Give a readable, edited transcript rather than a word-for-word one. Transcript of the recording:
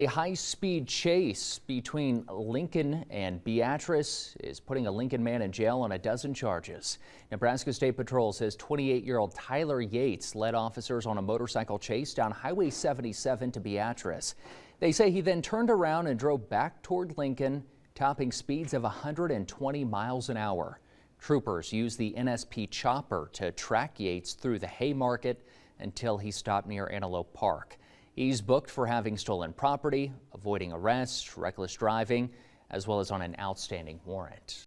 A high-speed chase between Lincoln and Beatrice is putting a Lincoln man in jail on a dozen charges. Nebraska State Patrol says 28-year-old Tyler Yates led officers on a motorcycle chase down Highway 77 to Beatrice. They say he then turned around and drove back toward Lincoln, topping speeds of 120 miles an hour. Troopers used the NSP chopper to track Yates through the Haymarket until he stopped near Antelope Park. He's booked for having stolen property, avoiding arrest, reckless driving, as well as on an outstanding warrant.